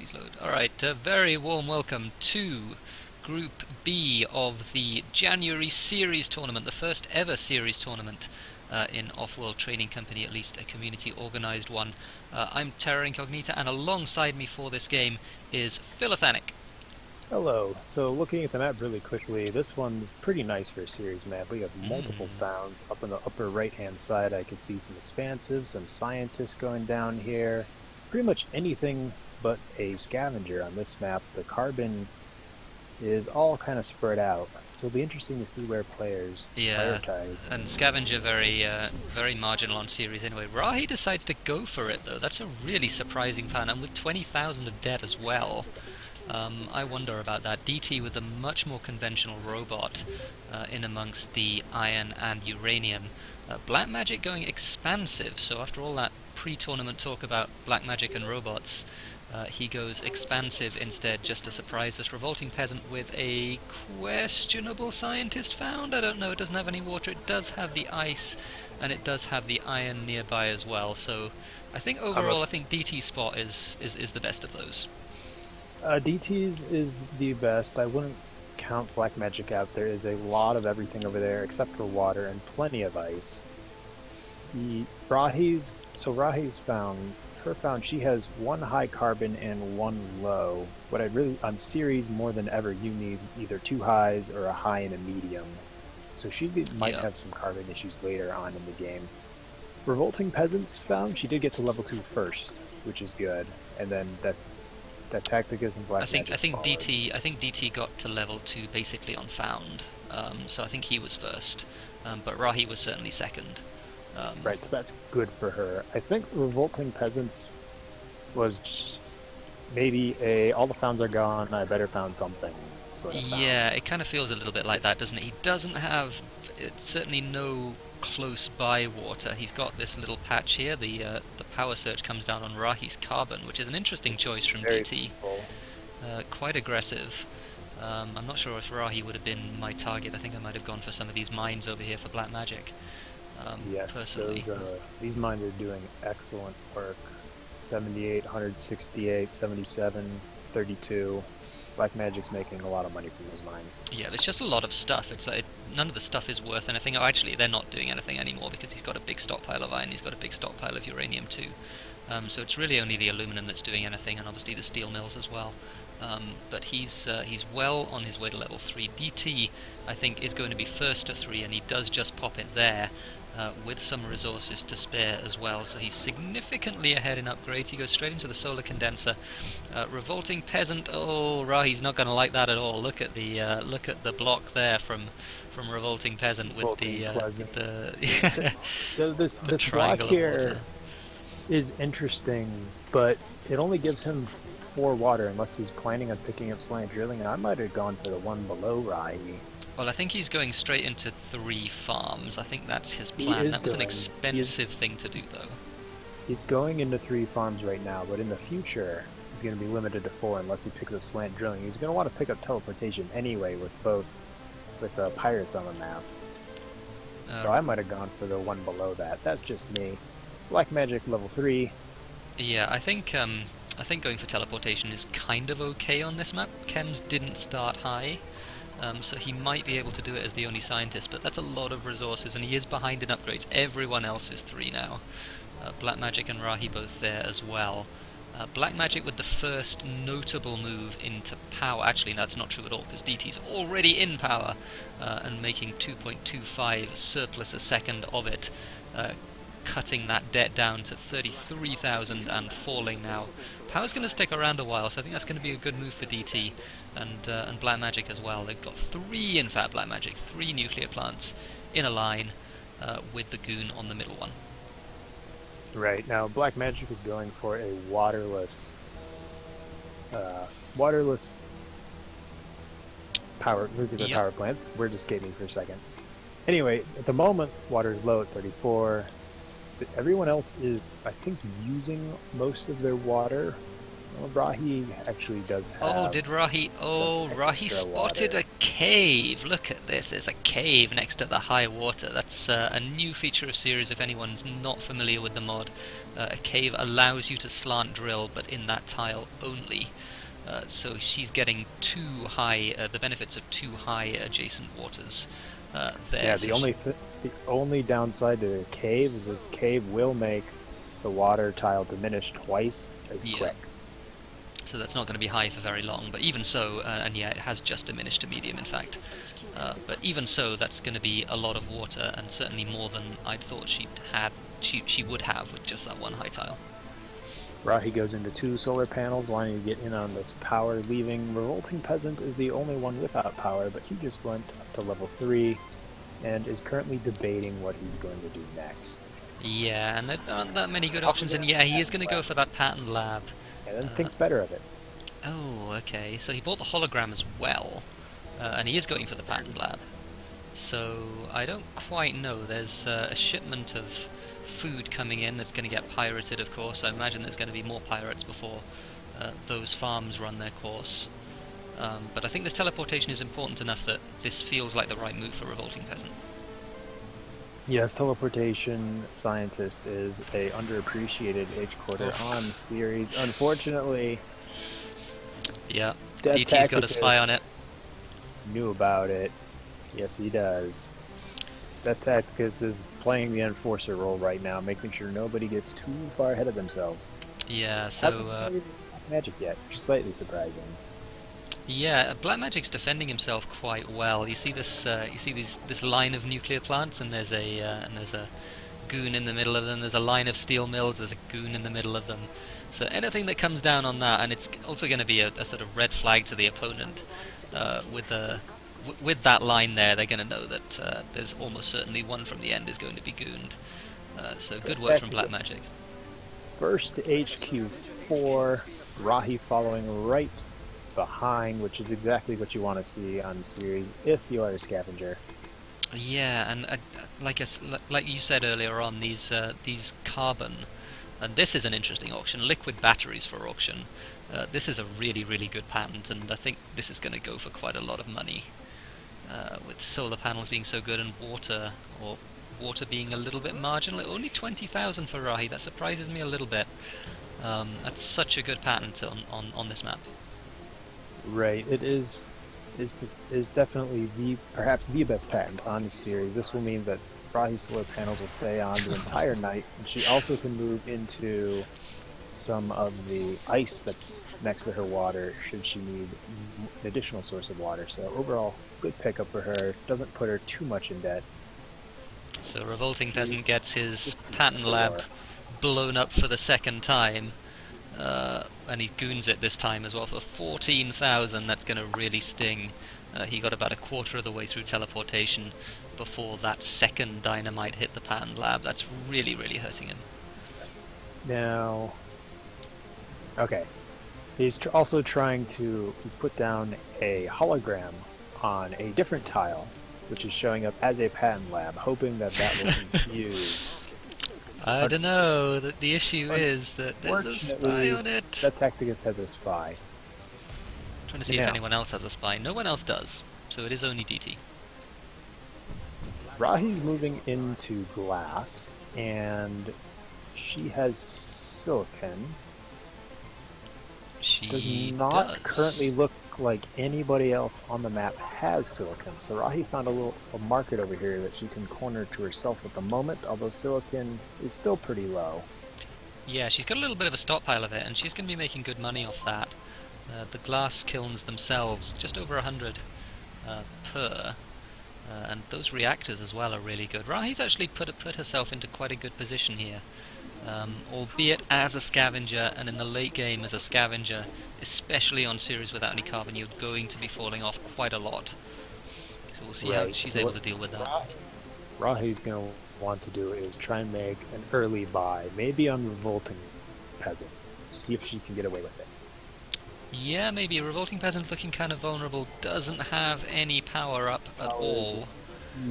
Please load. Alright, very warm welcome to Group B of the January Ceres tournament, the first ever Ceres tournament in Off-World Training Company, at least a community-organised one. I'm Terra Incognita, and alongside me for this game is Philothanic. Hello. So looking at the map really quickly, this one's pretty nice for a series map. We have multiple Mm. founds. Up in the upper right-hand side, I could see some expansive, some scientists going down here. Pretty much anything but a scavenger on this map. The carbon is all kind of spread out. So it'll be interesting to see where players Yeah, prioritize. and Scavenger very marginal on Ceres anyway. Rahi decides to go for it though. That's a really surprising plan, and with 20,000 of debt as well. I wonder about that. DT with a much more conventional robot in amongst the iron and uranium. Black Magic going expansive, so after all that pre-tournament talk about Black Magic and robots, he goes expansive instead, just to surprise us. Revolting Peasant with a questionable scientist found. I don't know, it doesn't have any water, it does have the ice, and it does have the iron nearby as well, so I think overall I think DT's spot is the best of those. DT's is the best. I wouldn't count Black Magic out. There is a lot of everything over there except for water and plenty of ice. The Rahi's found, she has one high carbon and one low. What I really, on Ceres more than ever, you need either two highs or a high and a medium. So might Yeah. have some carbon issues later on in the game. Revolting Peasants found, she did get to level 2 first, which is good. And then that Tacticus and Black Magic followed. I think DT got to level 2 basically on found. So I think he was first. But Rahi was certainly second. Right, so that's good for her. I think Revolting Peasants was just maybe all the founds are gone, I better found something sort of found. Yeah, it kind of feels a little bit like that, doesn't it? He doesn't have, it's certainly no close by water. He's got this little patch here. The power surge comes down on Rahi's carbon, which is an interesting choice from Very DT. full. Quite aggressive. I'm not sure if Rahi would have been my target. I think I might have gone for some of these mines over here for Black Magic. Yes, Personally. these mines are doing excellent work. 78, 168, 77, 32. Black Magic's making a lot of money from those mines. Yeah, there's just a lot of stuff. It's like none of the stuff is worth anything. Oh, actually, they're not doing anything anymore because he's got a big stockpile of iron. He's got a big stockpile of uranium too. So it's really only the aluminum that's doing anything, and obviously the steel mills as well. But he's well on his way to level 3. DT, I think, is going to be first to 3, and he does just pop it there. With some resources to spare as well, so he's significantly ahead in upgrades. He goes straight into the solar condenser. Revolting Peasant, oh, Rahi's not going to like that at all. Look at the block there from Revolting Peasant with Revolting Pleasant. the So this the this block triangle of here water. is interesting, but it only gives him 4 water unless he's planning on picking up slant drilling. I might have gone for the one below Rahi. Well, I think he's going straight into 3 farms. I think that's his He plan. is That was an going. He is expensive thing to do, though. He's going into 3 farms right now, but in the future he's going to be limited to 4 unless he picks up slant drilling. He's going to want to pick up teleportation anyway with pirates on the map. So I might have gone for the one below that. That's just me. Black Magic level 3. Yeah, I think going for teleportation is kind of okay on this map. Chems didn't start high, so he might be able to do it as the only scientist, but that's a lot of resources, and he is behind in upgrades. Everyone else is 3 now. Black Magic and Rahi both there as well. Black Magic with the first notable move into power. Actually, that's not true at all, because DT's already in power, and making 2.25 surplus a second of it, cutting that debt down to 33,000 and falling now. Power's going to stick around a while, so I think that's going to be a good move for DT and Black Magic as well. They've got 3, in fact, Black Magic, 3 nuclear plants in a line with the Goon on the middle one. Right, now Black Magic is going for a waterless nuclear Yep. power plants. Word escaped me for a second. Anyway, at the moment, water is low at 34. But everyone else is, I think, using most of their water. Well, Rahi actually does Oh, have did Rahi? some Oh, Rahi extra spotted water. a cave. Look at this. There's a cave next to the high water. That's a new feature of Ceres if anyone's not familiar with the mod. A cave allows you to slant drill, but in that tile only. So she's getting too high, the benefits of too high adjacent waters there. Yeah, So she, the only downside to the cave is this cave will make the water tile diminish twice as yeah. quick. So that's not going to be high for very long. But even so, and yeah, it has just diminished to medium, in fact. But even so, that's going to be a lot of water, and certainly more than I'd thought she would have with just that one high tile. Rahi goes into 2 solar panels, wanting to get in on this power, leaving Revolting Peasant is the only one without power, but he just went up to level 3 and is currently debating what he's going to do next. Yeah, and there aren't that many good Probably options, and gonna yeah, he is patent going to go lab, for that pattern lab. and then Uh, thinks better of it. oh, okay, so he bought the hologram as well, and he is going for the pattern lab. So I don't quite know. There's a shipment of food coming in that's going to get pirated, of course. I imagine there's going to be more pirates before those farms run their course. But I think this teleportation is important enough that this feels like the right move for Revolting Peasant. Yes, teleportation scientist is a underappreciated H quarter Oof. on Ceres. Unfortunately, Yeah, Death DT's got a spy on Tacticus it. knew about it. Yes, he does. Death Tacticus is playing the enforcer role right now, making sure nobody gets too far ahead of themselves. Yeah, Hasn't so played Magic yet, which is slightly surprising. yeah, Black Magic's defending himself quite well. You see this, this line of nuclear plants, and there's a goon in the middle of them. There's a line of steel mills. There's a goon in the middle of them. So anything that comes down on that, and it's also going to be a sort of red flag to the opponent with that line there. They're going to know that there's almost certainly one from the end is going to be gooned. So good Death work from Black Tacticus Magic. first to HQ4, Rahi following right behind, which is exactly what you want to see on the series if you are a scavenger. Yeah, and like you said earlier on, these carbon, and this is an interesting auction. Liquid batteries for auction. This is a really good patent, and I think this is going to go for quite a lot of money. With solar panels being so good and water being a little bit marginal, only 20,000 for Rahi. That surprises me a little bit. That's such a good patent on this map. Right, it is definitely the perhaps the best patent on the series. This will mean that Rahi's solar panels will stay on the entire night, and she also can move into some of the ice that's next to her water should she need an additional source of water. So overall, good pickup for her. Doesn't put her too much in debt. So Revolting She Peasant gets his patent lab four. blown up for the second time. And he goons it this time as well for 14,000. That's going to really sting. He got about a quarter of the way through teleportation before that second dynamite hit the patent lab. That's really hurting him. Now, okay, he's also trying to put down a hologram on a different tile, which is showing up as a patent lab, hoping that that will confuse. I don't know. The issue is that there's a spy Unfortunately, on it. that Tacticus has a spy. Trying to see if Now, anyone else has a spy. No one else does. So it is only DT. Rahi's moving into glass, and she has silicon. Does She not does. currently look like anybody else on the map has silicon. So Rahi found a market over here that she can corner to herself at the moment, although silicon is still pretty low. Yeah, she's got a little bit of a stockpile of it, and she's going to be making good money off that. The glass kilns themselves, just over 100 per, and those reactors as well are really good. Rahi's actually put herself into quite a good position here, albeit as a scavenger, and in the late game as a scavenger, especially on Ceres without any carbon, you're going to be falling off quite a lot. So we'll see how Right. she's So able what to deal with that. Rahi's going to want to do is try and make an early buy, maybe on Revolting Peasant. See if she can get away with it. Yeah, maybe a Revolting Peasant looking kind of vulnerable, doesn't have any power up at Powers all.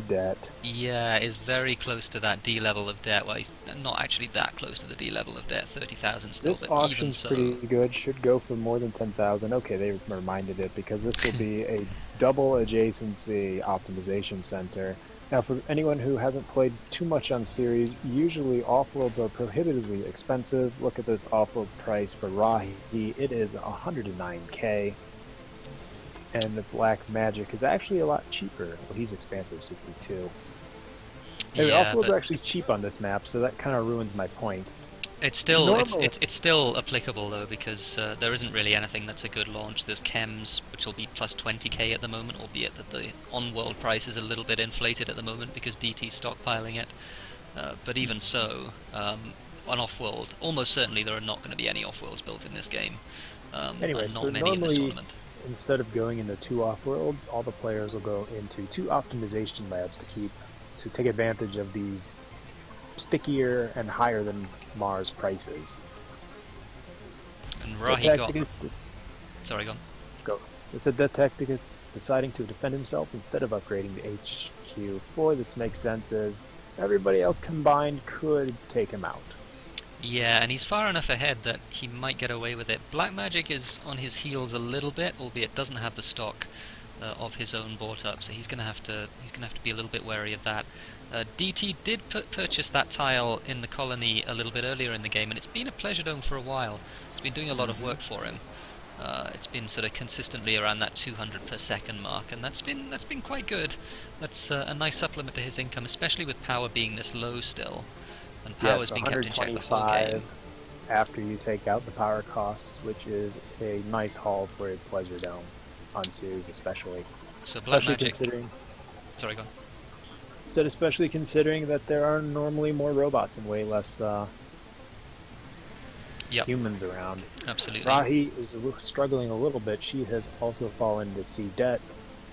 debt. Yeah, is very close to that D level of debt. Well, he's not actually that close to the D level of debt, 30,000 still, This but even auction's so. pretty good. Should go for more than 10,000. Okay, they reminded it because this will be a double adjacency optimization center. Now, for anyone who hasn't played too much on Ceres, usually offworlds are prohibitively expensive. Look at this offworld price for Rahi. It is 109k, and the Black Magic is actually a lot cheaper. Well, he's expansive, 62. Anyway, Yeah, offworlds but are actually cheap on this map, so that kind of ruins my point. it's still Normally, it's still applicable though because there isn't really anything that's a good launch. There's chems which will be plus 20k at the moment, albeit that the on-world price is a little bit inflated at the moment because DT's stockpiling it. But even so, on off-world, almost certainly there are not going to be any off-worlds built in this game, anyway, and so not many in this normally tournament. instead of going into two off-worlds, all the players will go into two optimization labs to take advantage of these stickier and higher than Mars prices. And The Rahi got. tactic is this Sorry, go on. go. The tactic is deciding to defend himself instead of upgrading the HQ4. This makes sense as everybody else combined could take him out. Yeah, and he's far enough ahead that he might get away with it. Black Magic is on his heels a little bit, albeit doesn't have the stock of his own bought up, so he's gonna have to be a little bit wary of that. DT did purchase that tile in the colony a little bit earlier in the game, and it's been a pleasure dome for a while. It's been doing a lot of work for him. It's been sort of consistently around that 200 per second mark, and that's been quite good. That's a nice supplement to his income, especially with power being this low still, and power's Yes, been kept in check the whole game. 125 after you take out the power costs, which is a nice haul for a pleasure dome on Ceres, especially. So Black Especially Magic. considering Sorry, go on. said especially considering that there are normally more robots and way less Yep, humans around. absolutely. Rahi is struggling a little bit. She has also fallen to C debt.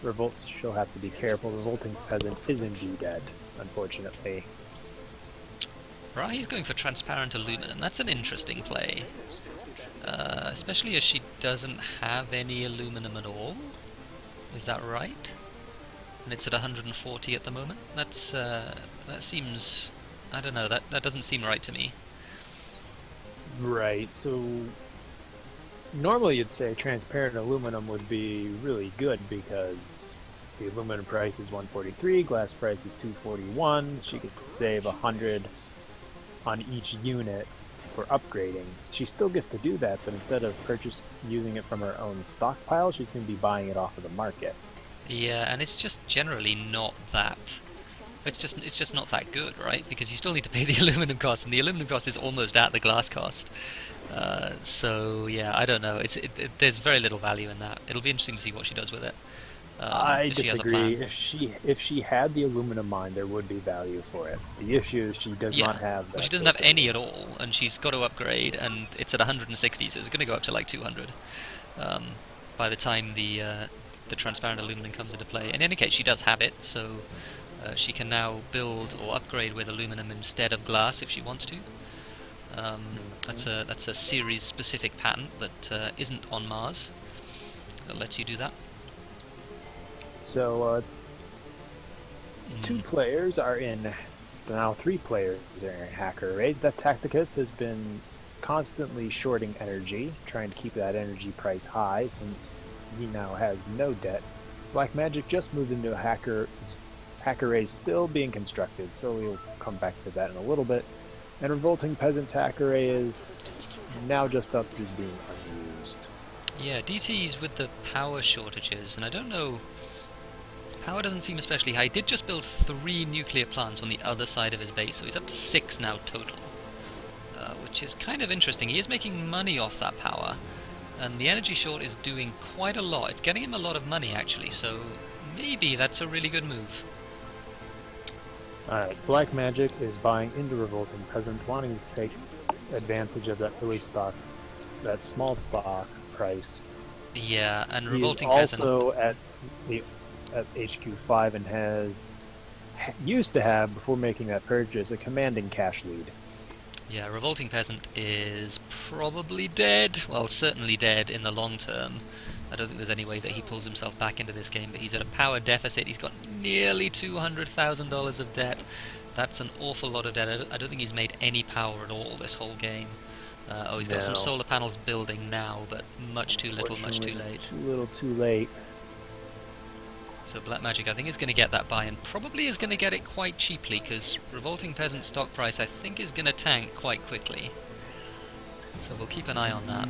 She'll have to be careful. Revolting Peasant is in D debt, unfortunately. Rahi's going for transparent aluminum. That's an interesting play, especially as she doesn't have any aluminum at all. Is that right? And it's at 140 at the moment. That seems, I don't know. That doesn't seem right to me. Right, so normally you'd say transparent aluminum would be really good because the aluminum price is 143, glass price is 241. She could save 100 on each unit for upgrading. She still gets to do that, but instead of using it from her own stockpile, she's going to be buying it off of the market. Yeah, and it's just generally not that. It's just not that good, right? Because you still need to pay the aluminum cost, and the aluminum cost is almost at the glass cost. So yeah, I don't know. There's very little value in that. It'll be interesting to see what she does with it. I If she has a disagree. plan. If she had the aluminum mine, there would be value for it. The issue is she does Yeah. not have Well, she that doesn't have source of any at aluminum. all, and she's got to upgrade, and it's at 160, so it's going to go up to like 200 by the time the transparent aluminum comes into play. In any case, she does have it, so she can now build or upgrade with aluminum instead of glass if she wants to. That's a series specific patent that isn't on Mars that lets you do that. So two Mm. players are in. Now three players are in hacker raids. That Tacticus has been constantly shorting energy, trying to keep that energy price high since he now has no debt. Black Magic just moved into a hacker raid still being constructed, so we'll come back to that in a little bit. And Revolting Peasants hacker raid is now just up to being unused. Yeah, DT's with the power shortages, and I don't know. Power doesn't seem especially high. He did just build 3 nuclear plants on the other side of his base, so he's up to 6 now total, which is kind of interesting. He is making money off that power, and the energy short is doing quite a lot. It's getting him a lot of money, actually, so maybe that's a really good move. Alright, Black Magic is buying into Revolting Peasant, wanting to take advantage of that early stock, that small stock price. Yeah, and He is Revolting Peasant... also at HQ5 and used to have, before making that purchase, a commanding cash lead. Yeah, Revolting Peasant is probably dead. Well, certainly dead in the long term. I don't think there's any way that he pulls himself back into this game, but he's at a power deficit. He's got nearly $200,000 of debt. That's an awful lot of debt. I don't think he's made any power at all this whole game. Oh, he's got some No. solar panels building now, but much too little, much too late. Too little, too late. So Black Magic, I think, is going to get that buy, and probably is going to get it quite cheaply, because Revolting Peasant stock price, I think, is going to tank quite quickly. So we'll keep an eye on that.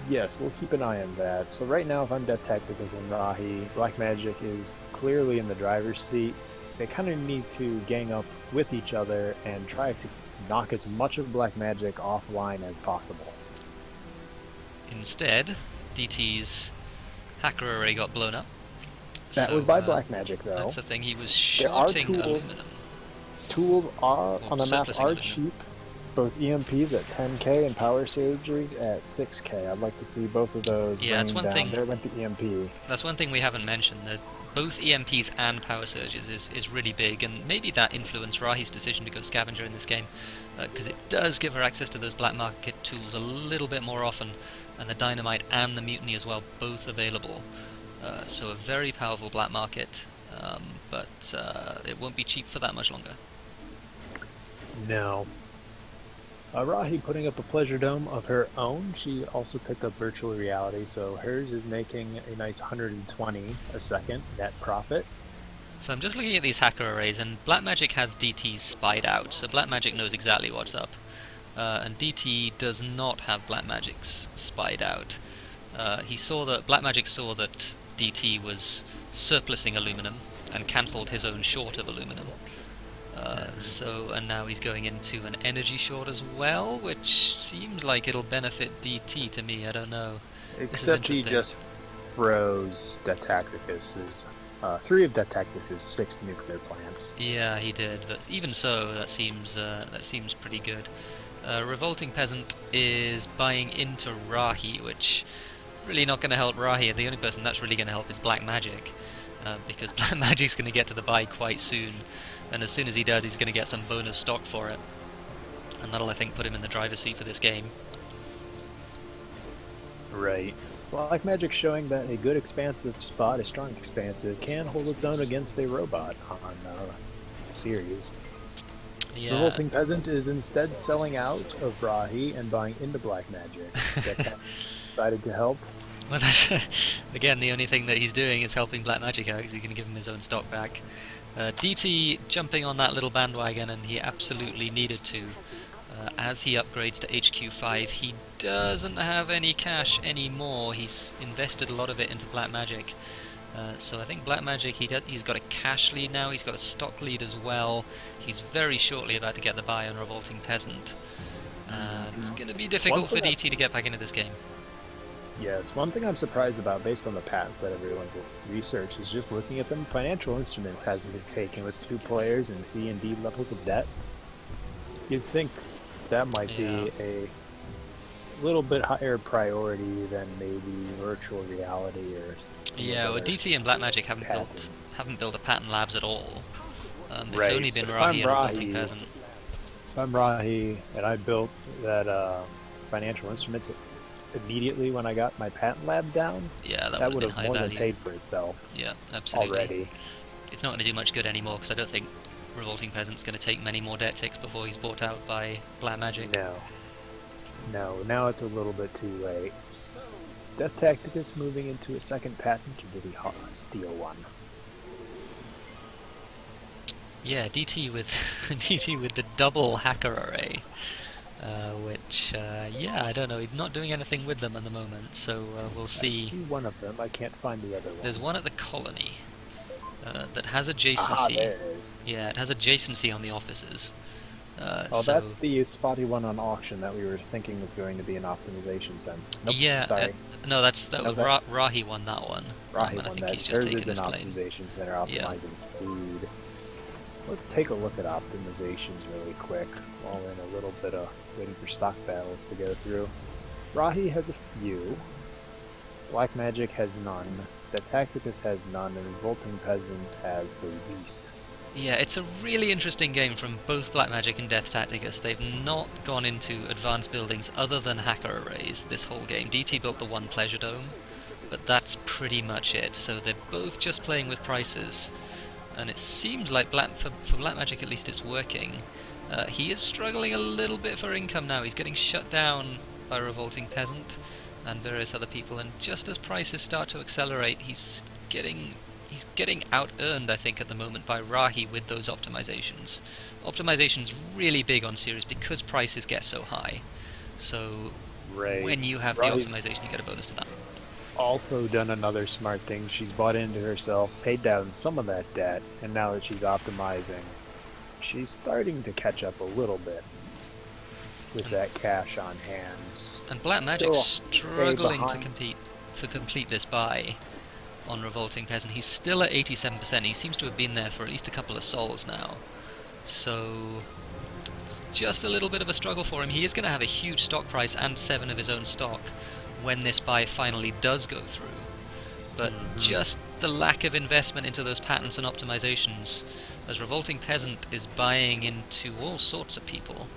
Yes, we'll keep an eye on that. So right now, if I'm Death Tacticus and Rahi, Black Magic is clearly in the driver's seat. They kind of need to gang up with each other and try to knock as much of Black Magic offline as possible. Instead, DT's hacker array got blown up. That was by Black Magic, though. That's the thing, he was shorting aluminum. Tools are on the map are aluminum. cheap. Both EMPs at 10k and power surges at 6k. I'd like to see both of those. Yeah, that's one down. thing. There went the EMP. That's one thing we haven't mentioned. That both EMPs and power surges is really big, and maybe that influenced Rahi's decision to go scavenger in this game, because it does give her access to those black market tools a little bit more often, and the dynamite and the mutiny as well, both available. So a very powerful black market, but it won't be cheap for that much longer. No. Rahi putting up a pleasure dome of her own. She also picked up virtual reality, so hers is making a nice 120 a second net profit. So I'm just looking at these hacker arrays, and Black Magic has DT's spied out, so Black Magic knows exactly what's up. And DT does not have Black Magic's spied out. He saw that Black Magic saw that DT was surplusing aluminum and cancelled his own short of aluminum. And now he's going into an energy short as well, which seems like it'll benefit DT to me. I don't know. Except he just froze Death Tacticus's 3 of Death Tacticus's 6 nuclear plants. Yeah, he did. But even so, that seems pretty good. Revolting Peasant is buying into Rahi, which really not going to help Rahi. The only person that's really going to help is Black Magic, because Black Magic's going to get to the buy quite soon. And as soon as he does, he's going to get some bonus stock for it. And that'll, I think, put him in the driver's seat for this game. Right. Black Magic showing that a good expansive spot, a strong expansive, can hold its own against a robot on Ceres. Yeah. Revolting Peasant is instead selling out of Rahi and buying into Black Magic. That decided to help. Well, that's, again, the only thing that he's doing is helping Black Magic out, because he's going to give him his own stock back. DT jumping on that little bandwagon, and he absolutely needed to. As he upgrades to HQ5, he doesn't have any cash anymore. He's invested a lot of it into Black Magic. So I think Black Magic, he's got a cash lead now, he's got a stock lead as well. He's very shortly about to get the buy on Revolting Peasant. It's going to be difficult for DT to get back into this game. Yes, one thing I'm surprised about, based on the patents that everyone's researched, is just looking at them. Financial instruments hasn't been taken with 2 players and C and D levels of debt. You'd think that might be a little bit higher priority than maybe virtual reality or. Yeah, well, DT and Black Magic haven't built a patent labs at all. It's only been Rahi and Revolting Peasant. If I'm Rahi and I built that financial instrument immediately when I got my patent lab down, yeah, that would have more than paid for itself. Yeah, absolutely. Already. It's not going to do much good anymore, because I don't think Revolting Peasant's going to take many more debt ticks before he's bought out by Black Magic. No, now it's a little bit too late. Death Tacticus moving into a second patent, or did he steal one? Yeah, DT with DT with the double hacker array. Which, I don't know, he's not doing anything with them at the moment, so we'll see. I see one of them, I can't find the other one. There's one at the colony that has adjacency. Ah, there it is. Yeah, it has adjacency on the offices. That's the spotty one on auction that we were thinking was going to be an optimization center. Nope, yeah, sorry. No, that was Rahi won that one. Rahi and I won think that. he's just Hers taken is an his claim. optimization center optimizing food. Let's take a look at optimizations really quick while we're in a little bit of waiting for stock battles to go through. Rahi has a few. Black Magic has none. The Tacticus has none, and Revolting Peasant has the least. Yeah, it's a really interesting game from both Black Magic and Death Tacticus. They've not gone into advanced buildings other than hacker arrays this whole game. DT built the one pleasure dome, but that's pretty much it. So they're both just playing with prices. and it seems like for Black Magic at least it's working. He is struggling a little bit for income now. He's getting shut down by Revolting Peasant and various other people, and just as prices start to accelerate, he's getting out-earned, I think, at the moment by Rahi with those optimizations. Optimization's really big on Ceres because prices get so high. So Right. when you have the Rahi optimization, you get a bonus to that. also done another smart thing. She's bought into herself, paid down some of that debt, and now that she's optimizing, she's starting to catch up a little bit with that cash on hand. And Black Magic's Still struggling behind. to complete this buy on Revolting Peasant. He's still at 87%. He seems to have been there for at least a couple of sols now. So it's just a little bit of a struggle for him. He is going to have a huge stock price and 7 of his own stock when this buy finally does go through. But just the lack of investment into those patents and optimizations, as Revolting Peasant is buying into all sorts of people.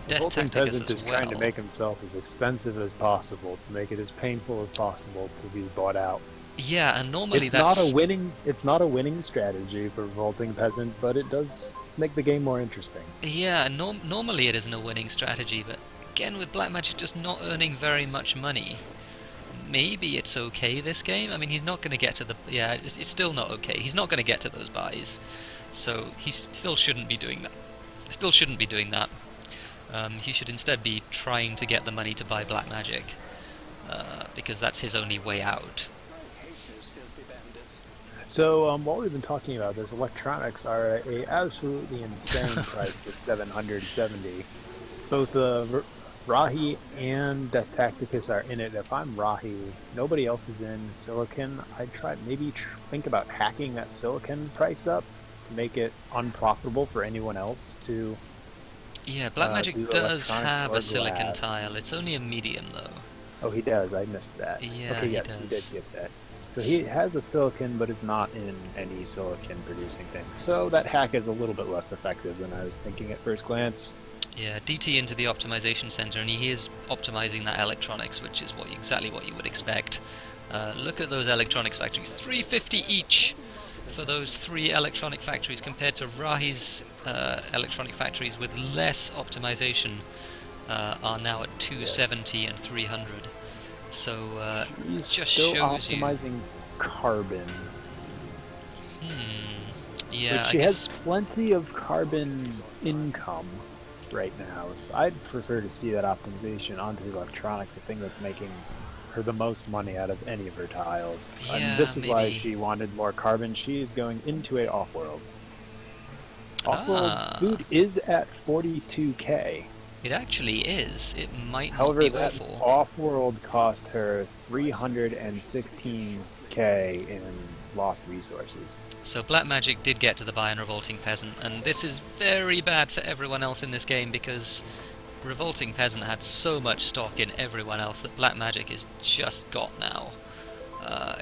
Death Revolting Tacticus Peasant as is well. trying to make himself as expensive as possible to make it as painful as possible to be bought out. Yeah, and normally It's that's not a winning. It's not a winning strategy for Revolting Peasant, but it does make the game more interesting. Yeah, normally it isn't a winning strategy, but again with Black Magic just not earning very much money, maybe it's okay this game. I mean, he's not going to get to the... Yeah, it's still not okay. He's not going to get to those buys, so he still shouldn't be doing that. Still shouldn't be doing that. He should instead be trying to get the money to buy Black Magic, because that's his only way out. So what we've been talking about, those electronics are a absolutely insane price at 770. Both Rahi and Death Tacticus are in it. If I'm Rahi, nobody else is in Silicon. I'd think about hacking that Silicon price up to make it unprofitable for anyone else to. Yeah, Black Magic do does electronics have or a silicon glass. tile. It's only a medium though. Oh, he does. I missed that. Yeah, okay, he yes, does. he did get that. So he has a silicon, but is not in any silicon producing thing. So that hack is a little bit less effective than I was thinking at first glance. Yeah, DT into the optimization center, and he is optimizing that electronics, which is exactly what you would expect. Look at those electronics factories, 350 each for those 3 electronic factories, compared to Rahi's electronic factories with less optimization are now at 270 and 300. So He's just still shows optimizing carbon, yeah, but I she guess has plenty of carbon income right now. So I'd prefer to see that optimization onto the electronics, the thing that's making her the most money out of any of her tiles. Yeah, And this is why maybe. she wanted more carbon. She is going into a off-world. Off-world food is at 42k. It actually is. It might However, not be that awful. off-world cost her 316k in lost resources. So Black Magic did get to the buy on Revolting Peasant, and this is very bad for everyone else in this game because Revolting Peasant had so much stock in everyone else that Black Magic is just got now.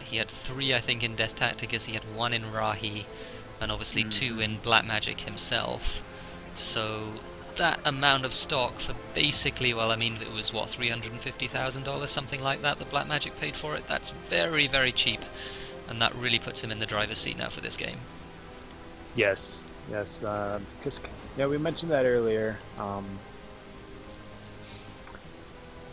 He had 3, I think, in Death Tacticus, he had 1 in Rahi, and obviously 2 in Black Magic himself. So that amount of stock for basically, well, I mean, it was, what, $350,000, something like that, that Black Magic paid for it? That's very, very cheap, and that really puts him in the driver's seat now for this game. Yes, because we mentioned that earlier.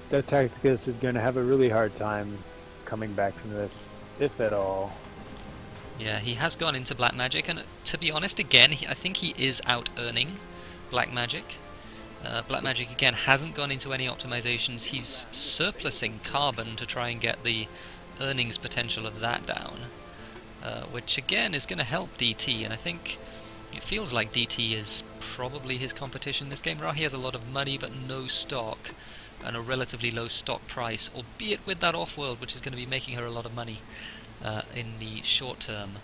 Death Tacticus is going to have a really hard time coming back from this, if at all. Yeah, he has gone into Black Magic, and to be honest, again, I think he is out-earning Black Magic. Black Magic, again, hasn't gone into any optimizations. He's surplusing carbon to try and get the earnings potential of that down, which, again, is going to help DT, and I think it feels like DT is probably his competition this game. Rahi has a lot of money, but no stock, and a relatively low stock price, albeit with that off-world, which is going to be making her a lot of money in the short term.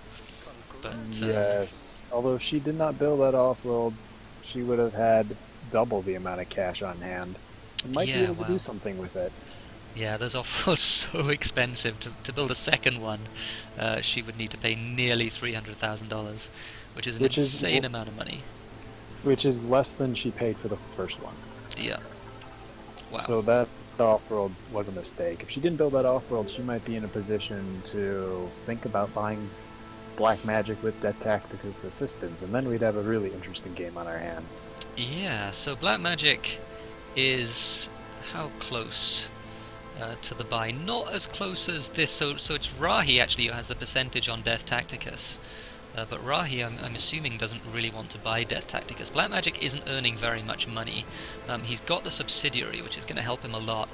But Yes, although if she did not build that off-world, she would have had double the amount of cash on hand. And might be able to do something with it. Yeah, those off-worlds so expensive. To build a second one, she would need to pay nearly $300,000, which is an insane amount of money. Which is less than she paid for the first one. Yeah. Wow. So that off-world was a mistake. If she didn't build that off-world, she might be in a position to think about buying black magic with that Tacticus assistance, and then we'd have a really interesting game on our hands. Yeah, so Black Magic is how close to the buy? Not as close as this. So it's Rahi actually who has the percentage on Death Tacticus. But Rahi, I'm assuming, doesn't really want to buy Death Tacticus. Black Magic isn't earning very much money. He's got the subsidiary, which is going to help him a lot.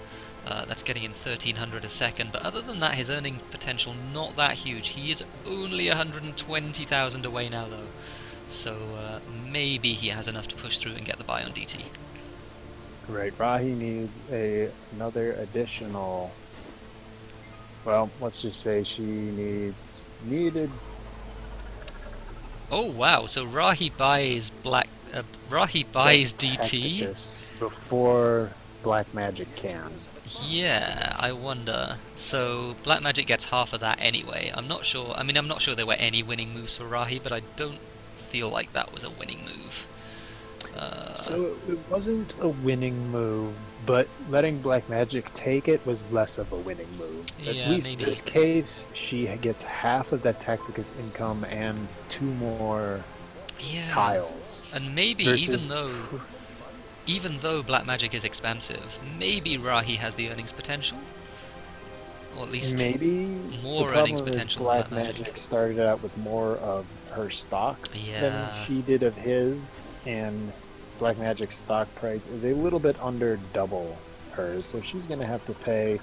That's getting him 1,300 a second. But other than that, his earning potential not that huge. He is only 120,000 away now, though. So maybe he has enough to push through and get the buy on DT. Right, Rahi needs another additional. Well, let's just say she needed. Oh wow! So Rahi buys Rahi buys DT Tacticus before black magic can. Yeah, I wonder. So Black Magic gets half of that anyway. I'm not sure. I mean, I'm not sure there were any winning moves for Rahi, but I don't feel like that was a winning move. So it wasn't a winning move, but letting black magic take it was less of a winning move. At Yeah, least maybe. in this case, she gets half of that Tacticus income and 2 more Yeah, tiles. and maybe Versus- even though Black Magic is expansive, maybe Rahi has the earnings potential, or at least Maybe more the earnings problem is potential than black magic started out with more of her stock Yeah. than she did of his, and black magic's stock price is a little bit under double hers, so she's going to have to pay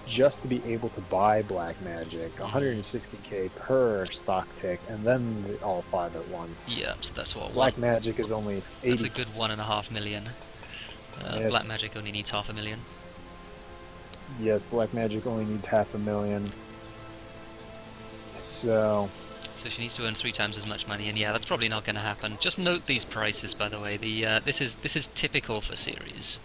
just to be able to buy black magic 160k per stock tick, and then all 5 at once. Yeah, so that's what Black magic is only 80. That's a good 1.5 million. Yes. Black Magic only needs 500,000. Yes, black magic only needs 500,000. So So she needs to earn 3 times as much money, and yeah, that's probably not going to happen. Just note these prices, by the way. This is typical for Ceres.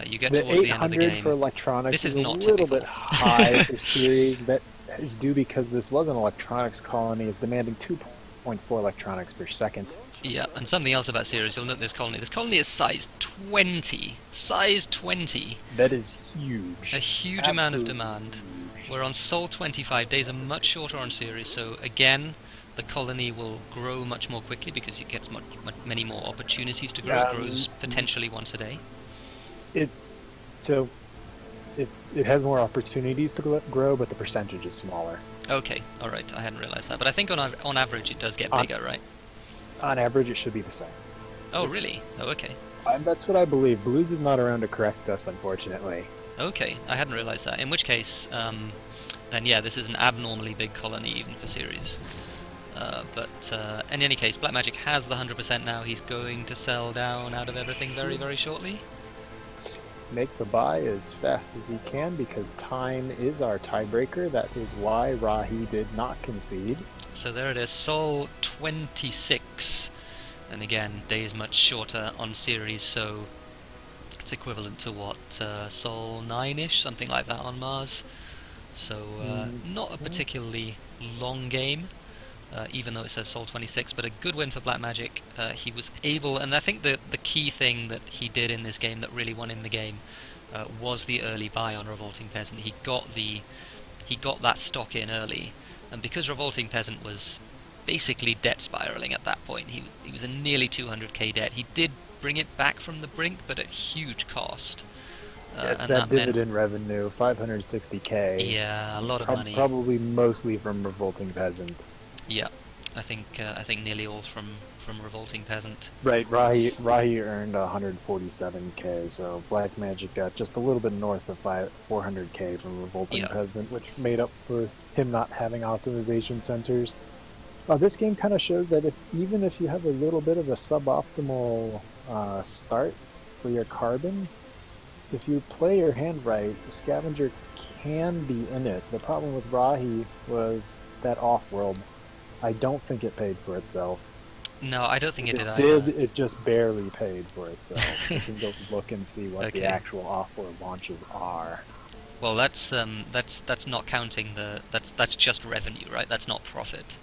You get the towards the end of the 800 game. for electronics This is a not little typical. bit high for Ceres. That is due because this was an electronics colony. It's demanding 2.4 electronics per second. Yeah, and something else about Ceres, you'll note this colony. This colony is size 20. Size 20. That is huge. A huge amount of Absolutely demand. huge. We're on Sol 25. Days are much shorter on Ceres, so again, the colony will grow much more quickly because it gets many more opportunities to grow. It grows potentially once a day. So it has more opportunities to grow, but the percentage is smaller. Okay, alright, I hadn't realised that. But I think on average it does get bigger, right? On average, it should be the same. Oh, really? Oh, okay. That's what I believe. Blues is not around to correct us, unfortunately. Okay, I hadn't realised that. In which case, then yeah, this is an abnormally big colony even for Ceres. But in any case, Black Magic has the 100% now. He's going to sell down out of everything very, very shortly. Make the buy as fast as he can because time is our tiebreaker. That is why Rahi did not concede. So there it is, Sol 26. And again, days much shorter on Ceres, so it's equivalent to what, Sol 9-ish, something like that on Mars. So not a particularly long game. Even though it says Sol 26, but a good win for Black Magic. He was able, and I think the key thing that he did in this game that really won him the game was the early buy on Revolting Peasant. He got that stock in early, and because Revolting Peasant was basically debt spiraling at that point, he was in nearly 200k debt. He did bring it back from the brink, but at huge cost. Yes, and that meant, dividend revenue, 560k. yeah, a lot of money. Probably mostly from Revolting Peasant. Yeah, I think nearly all from Revolting Peasant. Right, Rahi earned 147k, so Black Magic got just a little bit north of 400k from Revolting Peasant, which made up for him not having optimization centers. This game kind of shows that even if you have a little bit of a suboptimal start for your carbon, if you play your hand right, the scavenger can be in it. The problem with Rahi was that off-world. I don't think it paid for itself. No, I don't think it did either. It just barely paid for itself. You can go look and see what the actual off-world launches are. Well, that's not counting that's just revenue, right? That's not profit.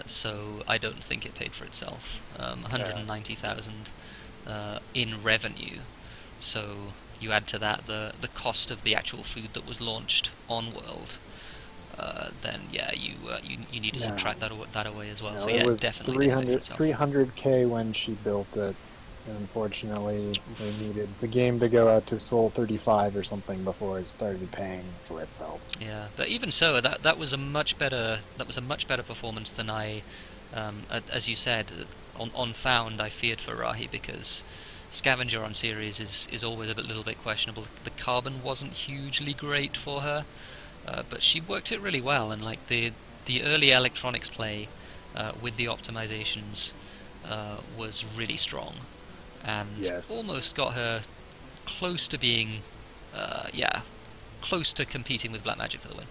So I don't think it paid for itself. 190,000 in revenue. So you add to that the cost of the actual food that was launched on World. then yeah, you need to subtract No, that away as well. So no, it yeah, was definitely didn't pay for 300, itself. 300K when she built it. Unfortunately, they needed the game to go out to Soul 35 or something before it started paying for itself. Yeah, but even so, that was a much better performance than as you said, on found I feared for Rahi because Scavenger on Ceres is always a little bit questionable. The carbon wasn't hugely great for her, but she worked it really well, and like the early electronics play with the optimizations was really strong, and Yes. almost got her close to being, yeah, close to competing with Black Magic for the win.